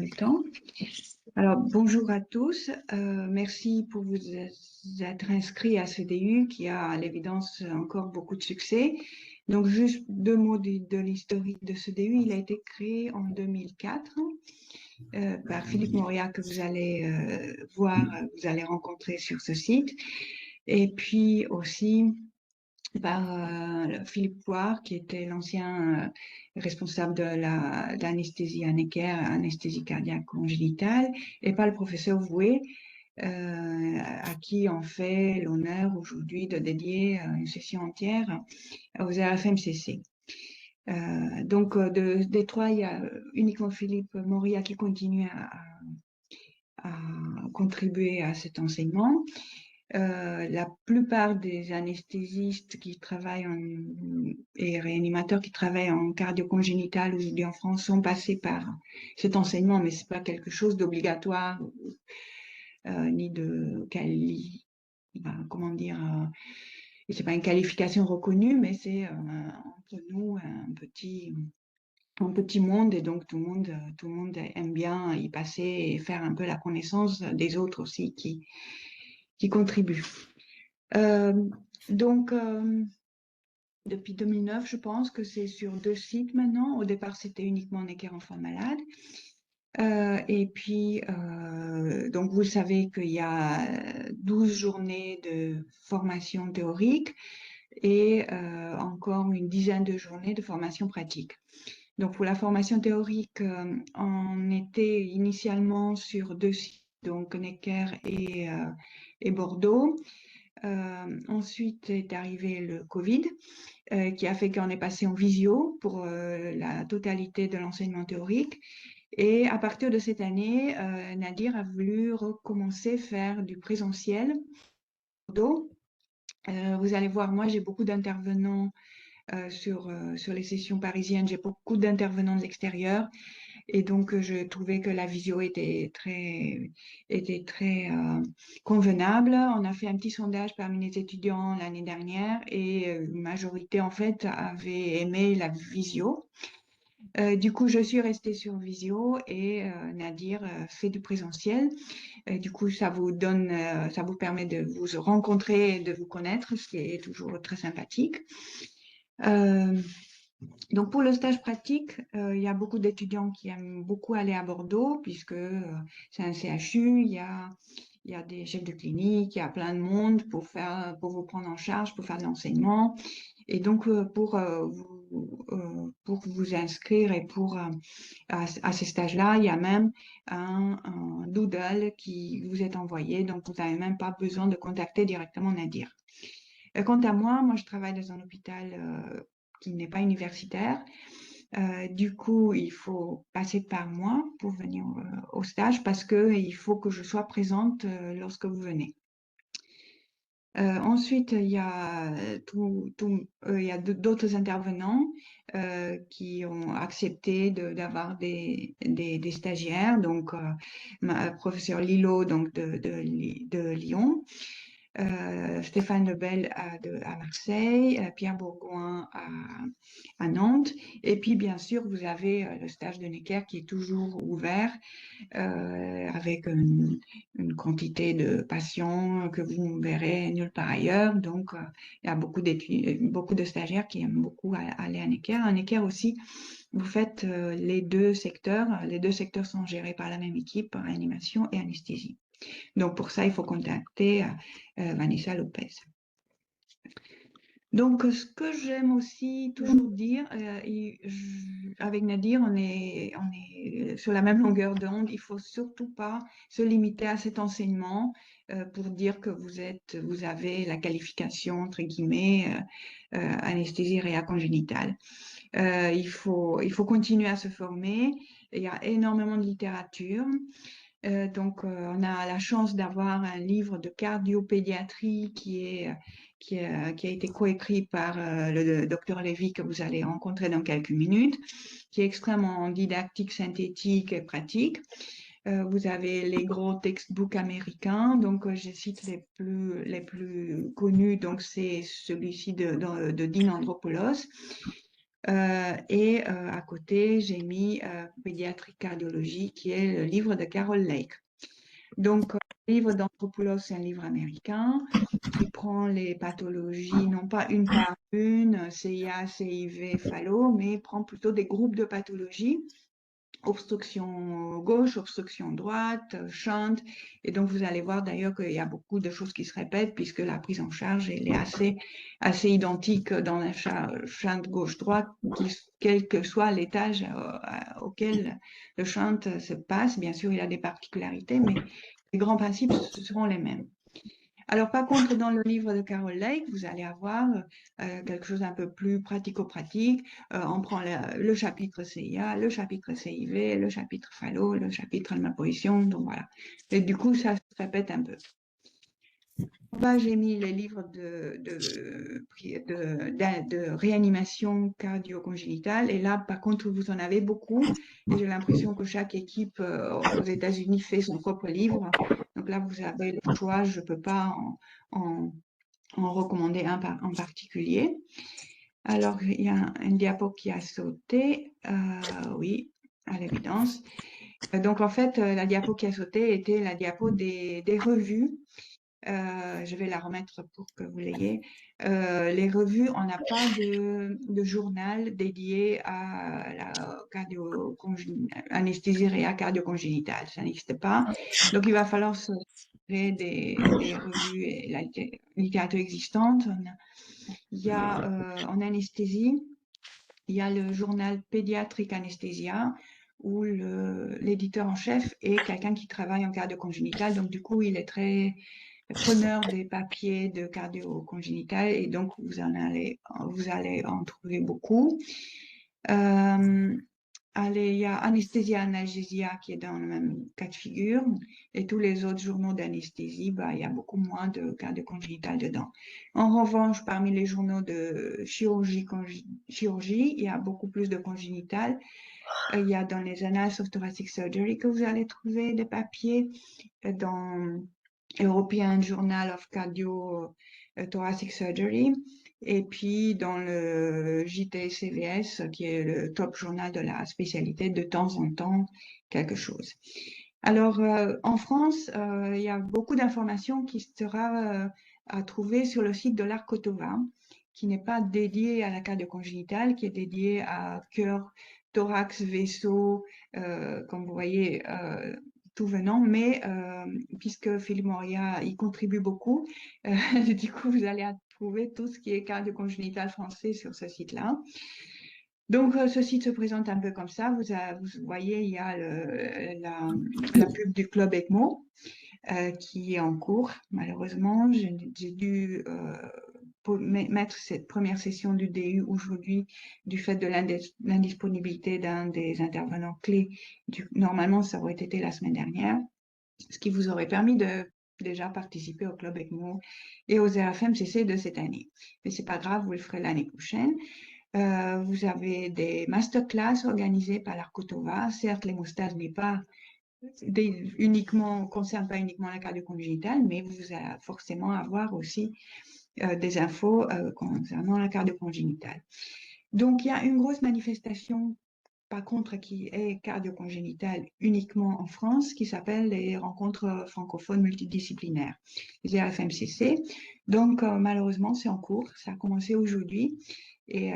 le temps. Alors, bonjour à tous. Merci pour vous être inscrits à CDU qui a à l'évidence encore beaucoup de succès. Donc, juste deux mots de l'historique de CDU. Il a été créé en 2004 par Philippe Moria que vous allez vous allez rencontrer sur ce site. Et puis aussi par Philippe Poire, qui était l'ancien responsable de l'anesthésie à Necker, anesthésie cardiaque congénitale, et par le professeur Vouet, à qui on fait l'honneur aujourd'hui de dédier une session entière aux RFMCC. Donc, des trois, il y a uniquement Philippe Moria qui continue à contribuer à cet enseignement. La plupart des anesthésistes qui travaillent et réanimateurs qui travaillent en cardio-congénital aujourd'hui en France sont passés par cet enseignement, mais c'est pas quelque chose d'obligatoire ni de comment dire, c'est pas une qualification reconnue, mais c'est entre nous un petit monde, et donc tout le monde aime bien y passer et faire un peu la connaissance des autres aussi qui contribuent. Donc, depuis 2009, je pense que c'est sur 2 sites maintenant. Au départ, c'était uniquement Necker Enfants Malades. Et puis, donc vous savez qu'il y a 12 journées de formation théorique et encore une dizaine de journées de formation pratique. Donc, pour la formation théorique, on était initialement sur 2 sites, donc Necker et Bordeaux. Ensuite est arrivé le Covid, qui a fait qu'on est passé en visio pour la totalité de l'enseignement théorique. Et à partir de cette année, Nadir a voulu recommencer à faire du présentiel. Vous allez voir, moi j'ai beaucoup d'intervenants sur les sessions parisiennes, j'ai beaucoup d'intervenants de l'extérieur. Et donc, je trouvais que la visio était très convenable. On a fait un petit sondage parmi les étudiants l'année dernière et une majorité, en fait, avait aimé la visio. Du coup, je suis restée sur visio et Nadir fait du présentiel. Du coup, ça vous permet de vous rencontrer et de vous connaître, ce qui est toujours très sympathique. Donc pour le stage pratique, il y a beaucoup d'étudiants qui aiment beaucoup aller à Bordeaux puisque c'est un CHU, il y a des chefs de clinique, il y a plein de monde pour vous prendre en charge, pour faire de l'enseignement. Et donc pour vous inscrire et à ces stages-là, il y a même un doodle qui vous est envoyé, donc vous n'avez même pas besoin de contacter directement Nadir. Quant à moi, je travaille dans un hôpital qui n'est pas universitaire. Du coup, il faut passer par moi pour venir au stage parce que il faut que je sois présente lorsque vous venez. Ensuite, il y a d'autres intervenants qui ont accepté d'avoir des stagiaires. Donc, professeur Lilo, donc de Lyon. Stéphane Lebel à Marseille, Pierre Bourgoin à Nantes. Et puis, bien sûr, vous avez le stage de Necker qui est toujours ouvert avec une quantité de patients que vous ne verrez nulle part ailleurs. Donc, il y a beaucoup de stagiaires qui aiment beaucoup aller à Necker. À Necker aussi, vous faites les deux secteurs. Les deux secteurs sont gérés par la même équipe, réanimation et anesthésie. Donc, pour ça, il faut contacter Vanessa Lopez. Donc, ce que j'aime aussi toujours dire, avec Nadir, on est sur la même longueur d'onde. Il faut surtout pas se limiter à cet enseignement pour dire que vous avez la qualification entre guillemets anesthésie réa congénitale. Il faut continuer à se former. Il y a énormément de littérature. Donc, on a la chance d'avoir un livre de cardiopédiatrie qui a été coécrit par le docteur Lévy que vous allez rencontrer dans quelques minutes, qui est extrêmement didactique, synthétique et pratique. Vous avez les gros textbooks américains, donc je cite les plus connus, donc c'est celui-ci de Dean Andropoulos. Et à côté, j'ai mis Pédiatrie cardiologie, qui est le livre de Carol Lake. Donc, le livre d'Anthropoulos, c'est un livre américain qui prend les pathologies, non pas une par une, CIA, CIV, phallo, mais prend plutôt des groupes de pathologies, obstruction gauche, obstruction droite, shunt. Et donc, vous allez voir d'ailleurs qu'il y a beaucoup de choses qui se répètent puisque la prise en charge, elle est assez identique dans la shunt gauche-droite, quel que soit l'étage auquel le shunt se passe. Bien sûr, il y a des particularités, mais les grands principes seront les mêmes. Alors, par contre, dans le livre de Carol Lake, vous allez avoir quelque chose d'un peu plus pratico-pratique. On prend le chapitre CIA, le chapitre CIV, le chapitre phallo, le chapitre de ma position. Donc voilà. Et du coup, ça se répète un peu. Là, j'ai mis les livres de réanimation cardio-congénitale. Et là, par contre, vous en avez beaucoup. Et j'ai l'impression que chaque équipe aux États-Unis fait son propre livre. Donc là, vous avez le choix. Je ne peux pas en recommander un en particulier. Alors, il y a un diapo qui a sauté. Oui, à l'évidence. Donc, en fait, la diapo qui a sauté était la diapo des revues. Je vais la remettre pour que vous l'ayez. Les revues, on n'a pas de journal dédié à la anesthésie réa cardio-congénitale. Ça n'existe pas. Donc, il va falloir se créer des revues et la littérature existante. Il y a en anesthésie, il y a le journal Pédiatrique Anesthésia où l'éditeur en chef est quelqu'un qui travaille en cardio congénital. Donc, du coup, il est très preneur des papiers de cardio congénital et donc vous allez en trouver beaucoup. Allez, il y a Anesthésia Analgesia qui est dans le même cas de figure et tous les autres journaux d'anesthésie, bah, il y a beaucoup moins de cardio congénital dedans. En revanche, parmi les journaux de chirurgie, il y a beaucoup plus de congénital. Il y a dans les Annals of Thoracic Surgery que vous allez trouver des papiers dans European Journal of Cardio Thoracic Surgery, et puis dans le JTCVS, qui est le top journal de la spécialité, de temps en temps, quelque chose. Alors, en France, il y a beaucoup d'informations qui sera à trouver sur le site de l'Arcotova, qui n'est pas dédié à la cardio congénitale, qui est dédié à cœur, thorax, vaisseau, comme vous voyez, tout venant, mais puisque Philippe Moria y contribue beaucoup, du coup, vous allez trouver tout ce qui est cardio congénital français sur ce site-là. Donc, ce site se présente un peu comme ça. Vous voyez, il y a la pub du Club ECMO qui est en cours. Malheureusement, j'ai dû mettre cette première session du DU aujourd'hui du fait de l'indisponibilité d'un des intervenants clés. Normalement, ça aurait été la semaine dernière, ce qui vous aurait permis de déjà participer au Club ECMO et aux RFMCC de cette année. Mais c'est pas grave, vous le ferez l'année prochaine. Vous avez des masterclass organisées par l'Arcotova. Certes, l'hémostase n'est pas concerne pas uniquement la cardio congénitale, mais vous allez forcément avoir aussi des infos concernant la cardio congénitale. Donc, il y a une grosse manifestation, par contre, qui est cardio-congénitale uniquement en France, qui s'appelle les rencontres francophones multidisciplinaires, les RFMCC. Donc, malheureusement, c'est en cours. Ça a commencé aujourd'hui. Et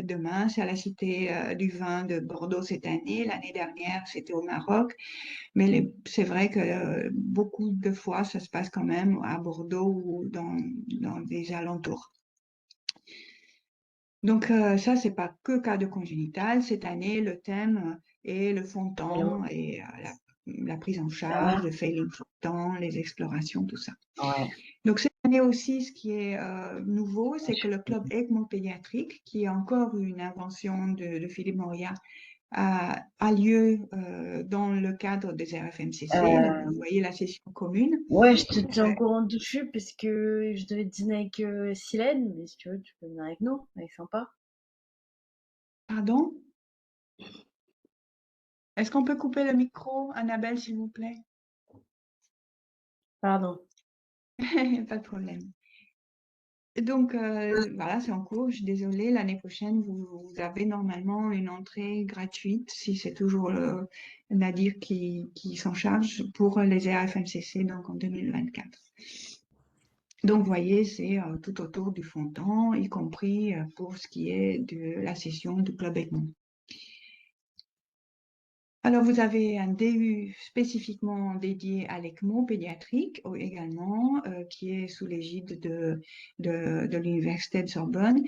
demain, c'est à la Cité du Vin de Bordeaux cette année. L'année dernière, c'était au Maroc. Mais c'est vrai que beaucoup de fois, ça se passe quand même à Bordeaux ou dans des alentours. Donc, ça, c'est pas que cardio congénital. Cette année, le thème est le fond de temps et la prise en charge, le failing fond de temps, les explorations, tout ça. Ouais. Donc, cette année aussi, ce qui est nouveau, c'est que le club ECMO pédiatrique, qui est encore une invention de Philippe Moria, a lieu dans le cadre des RFMCC. Donc, vous voyez la session commune. Ouais, je te tiens au courant dessus parce que je devais dîner avec Silène, mais si tu veux, tu peux venir avec nous, elle est sympa. Pardon? Est-ce qu'on peut couper le micro, Annabelle, s'il vous plaît? Pardon. Pas de problème. Donc, voilà, c'est en cours. Je suis désolée. L'année prochaine, vous avez normalement une entrée gratuite, si c'est toujours Nadir qui s'en charge, pour les RFMCC, donc en 2024. Donc, vous voyez, c'est tout autour du fond-temps, y compris pour ce qui est de la session du Club Edmond. Alors, vous avez un DU spécifiquement dédié à l'ECMO pédiatrique également, qui est sous l'égide de l'Université de Sorbonne,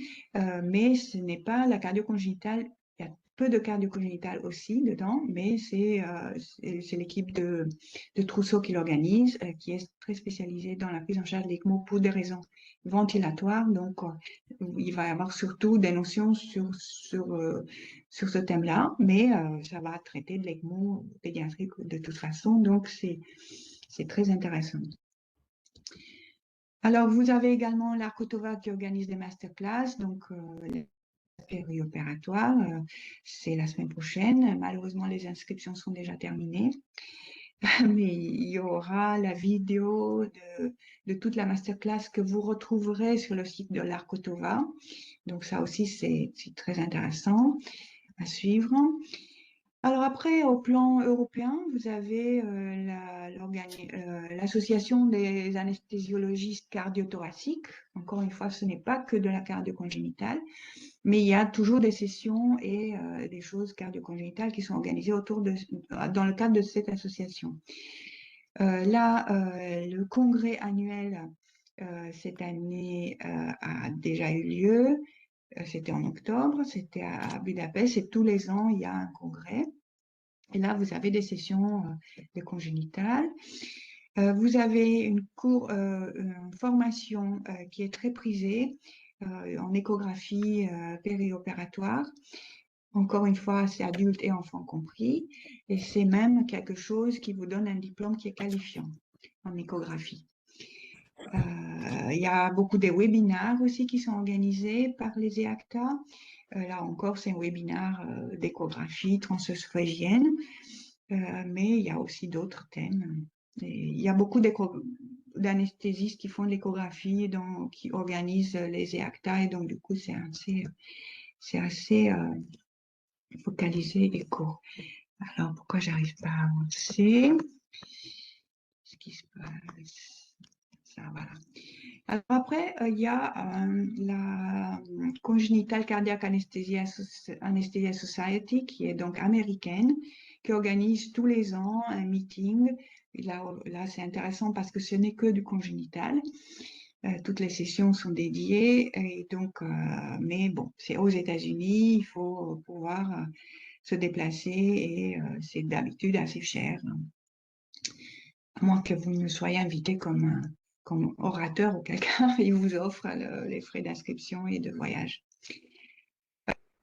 mais ce n'est pas la cardio-congénitale. Il y a peu de cardio-congénitale aussi dedans, mais c'est l'équipe de Trousseau qui l'organise, qui est très spécialisée dans la prise en charge de l'ECMO pour des raisons ventilatoires. Donc, il va y avoir surtout des notions sur ce thème-là, mais ça va traiter de l'ECMO pédiatrique de toute façon, donc c'est très intéressant. Alors, vous avez également l'Arcotova qui organise des masterclass, donc périopératoire, c'est la semaine prochaine. Malheureusement, les inscriptions sont déjà terminées, mais il y aura la vidéo de toute la masterclass que vous retrouverez sur le site de l'Arcotova. Donc ça aussi, c'est très intéressant à suivre. Alors après, au plan européen, vous avez l'association des anesthésiologistes cardiothoraciques. Encore une fois, ce n'est pas que de la cardio-congénitale, mais il y a toujours des sessions et des choses cardio-congénitales qui sont organisées dans le cadre de cette association. Là, le congrès annuel cette année a déjà eu lieu. C'était en octobre, c'était à Budapest et tous les ans, il y a un congrès. Et là, vous avez des sessions de congénitales. Vous avez une formation qui est très prisée en échographie périopératoire. Encore une fois, c'est adultes et enfants compris. Et c'est même quelque chose qui vous donne un diplôme qui est qualifiant en échographie. Il y a beaucoup de webinaires aussi qui sont organisés par les EACTA. Là encore, c'est un webinaire d'échographie transœsophagienne, mais il y a aussi d'autres thèmes. Et il y a beaucoup d'anesthésistes qui font de l'échographie, qui organisent les EACTA, et donc du coup, c'est assez focalisé et court. Alors, pourquoi j'arrive pas à avancer? Ce qui se passe, ça, voilà. Alors après, il y a la Congenital Cardiac Anesthesia Society, qui est donc américaine, qui organise tous les ans un meeting. Et là c'est intéressant parce que ce n'est que du congénital. Toutes les sessions sont dédiées, et donc, mais bon, c'est aux États-Unis, il faut pouvoir se déplacer et c'est d'habitude assez cher, à moins que vous ne soyez invité comme orateur ou quelqu'un, il vous offre les frais d'inscription et de voyage.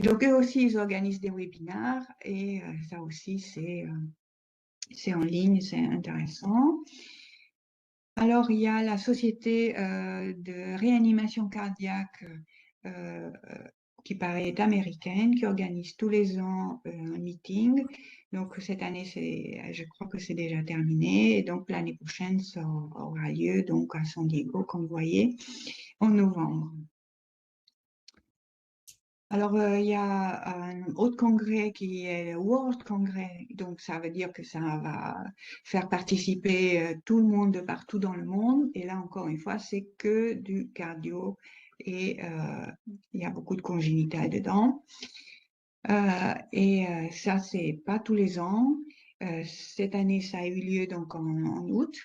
Donc eux aussi, ils organisent des webinaires et ça aussi, c'est en ligne, c'est intéressant. Alors, il y a la société de réanimation cardiaque qui paraît être américaine, qui organise tous les ans un meeting. Donc, cette année, je crois que c'est déjà terminé. Et donc, l'année prochaine, ça aura lieu donc, à San Diego, comme vous voyez, en novembre. Alors, il y a un autre congrès qui est le World Congrès. Donc, ça veut dire que ça va faire participer tout le monde de partout dans le monde. Et là, encore une fois, c'est que du cardio et il y a beaucoup de congénital dedans. Ça, c'est pas tous les ans. Cette année, ça a eu lieu donc en août.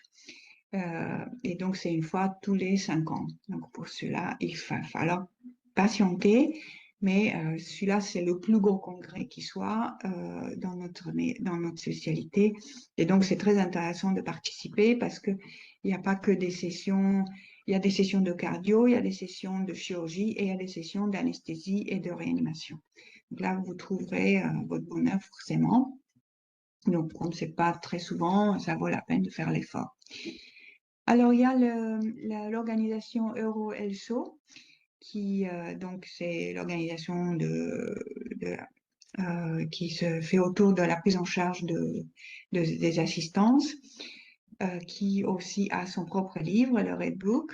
Et donc, c'est une fois tous les 5 ans. Donc, pour cela, il va falloir patienter. Mais celui-là, c'est le plus gros congrès qui soit dans notre spécialité. Et donc, c'est très intéressant de participer parce qu'il n'y a pas que des sessions. Il y a des sessions de cardio, il y a des sessions de chirurgie et il y a des sessions d'anesthésie et de réanimation. Donc là, vous trouverez votre bonheur forcément. Donc, comme c'est pas très souvent, ça vaut la peine de faire l'effort. Alors, il y a l'organisation Euro-ELSO, qui donc c'est l'organisation qui se fait autour de la prise en charge des assistances, qui aussi a son propre livre, le Red Book.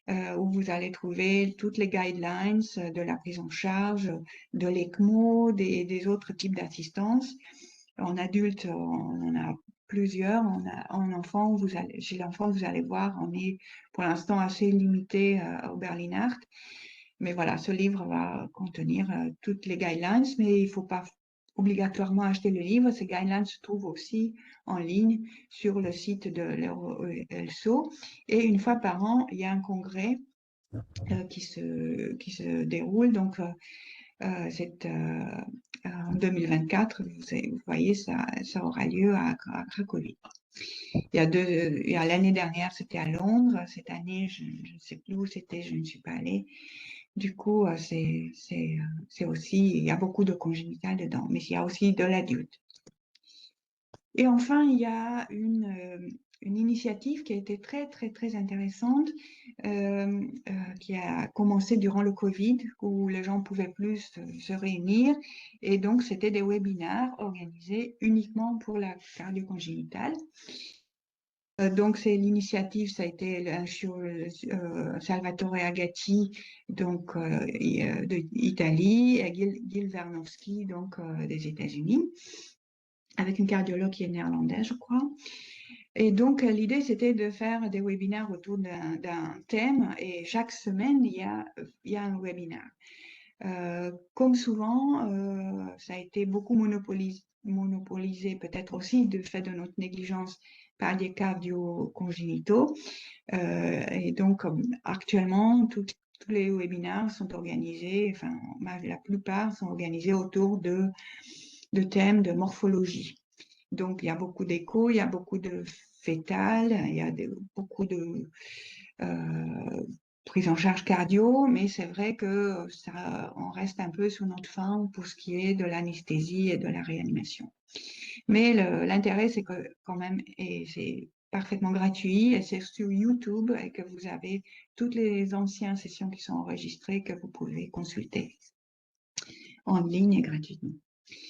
où vous allez trouver toutes les guidelines de la prise en charge, de l'ECMO, des autres types d'assistance. En adulte, on en a plusieurs. En enfant, chez l'enfant, vous allez voir, on est pour l'instant assez limité au Berlinart. Mais voilà, ce livre va contenir toutes les guidelines, mais il ne faut pas obligatoirement acheter le livre. Ces guidelines se trouvent aussi en ligne sur le site de l'ELSO. Et une fois par an, il y a un congrès qui se déroule. Donc, c'est en 2024, vous voyez, ça aura lieu à Cracovie. Il y a l'année dernière, c'était à Londres. Cette année, je ne sais plus où c'était, je ne suis pas allée. Du coup, c'est aussi, il y a beaucoup de congénital dedans, mais il y a aussi de l'adulte. Et enfin, il y a une initiative qui a été très, très, très intéressante, qui a commencé durant le Covid, où les gens pouvaient plus se réunir. Et donc, c'était des webinaires organisés uniquement pour la cardio-congénitale. Donc, c'est l'initiative, ça a été Salvatore Agati, donc d'Italie, et Gil Vernowski, donc des États-Unis, avec une cardiologue qui est néerlandaise, je crois. Et donc, l'idée, c'était de faire des webinaires autour d'un thème, et chaque semaine, il y a un webinaire. Comme souvent, ça a été beaucoup monopolisé, peut-être aussi du fait de notre négligence par des cardio-congénitaux. Et donc, actuellement, tous les webinaires sont organisés, enfin, la plupart sont organisés autour de thèmes de morphologie. Donc, il y a beaucoup d'écho, il y a beaucoup de fétal, il y a beaucoup de prise en charge cardio, mais c'est vrai que on reste un peu sur notre faim pour ce qui est de l'anesthésie et de la réanimation. Mais l'intérêt, c'est que quand même, et c'est parfaitement gratuit, et c'est sur YouTube, et que vous avez toutes les anciennes sessions qui sont enregistrées que vous pouvez consulter en ligne et gratuitement.